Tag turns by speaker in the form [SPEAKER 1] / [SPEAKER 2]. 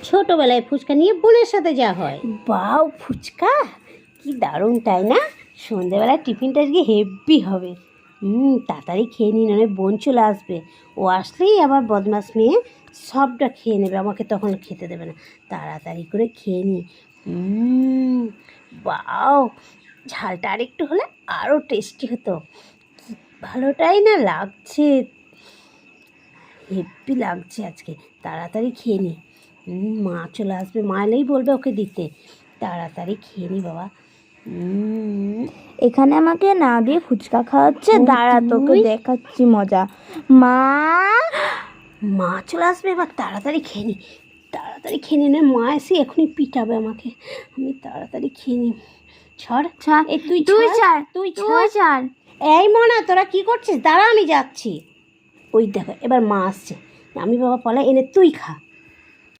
[SPEAKER 1] ছোটোবেলায় ফুচকা নিয়ে বোনের সাথে যা হয়। বাও, ফুচকা কি দারুণ, তাই না? সন্ধেবেলায় টিফিনটা আজকে হেভি হবে। তাড়াতাড়ি খেয়ে নিন, অনেক বোন চলে আসবে। ও আসলেই আবার বদমাস মেয়ে সবটা খেয়ে নেবে, আমাকে তখন খেতে দেবে না। তাড়াতাড়ি করে খেয়ে নিই। বাও, ঝালটা আর একটু হলে আরও টেস্টি হতো। কি ভালোটাই না লাগছে, হেভি লাগছে আজকে। তাড়াতাড়ি খেয়ে নি। মা চলে আসবে, মা এলেই বলবে ওকে দিতে। তাড়াতাড়ি খেয়ে নি বাবা।
[SPEAKER 2] এখানে আমাকে না দিয়ে ফুচকা খাওয়াচ্ছে, দাঁড়া তোকে দেখাচ্ছি মজা। মা
[SPEAKER 1] মা চলে আসবে এবার, তাড়াতাড়ি খেয়ে নি, তাড়াতাড়ি খেয়ে নি। মা এসে এখনই পিটাবে আমাকে। আমি তাড়াতাড়ি খেয়ে নি। ছাড়, এই তুই ছাড়, তুই ছাড়। এই মনা, তোরা কি করছিস? দাঁড়া, আমি যাচ্ছি। ওই দেখো এবার মা আসছে। আমি বাবা পলা এনে তুই খা।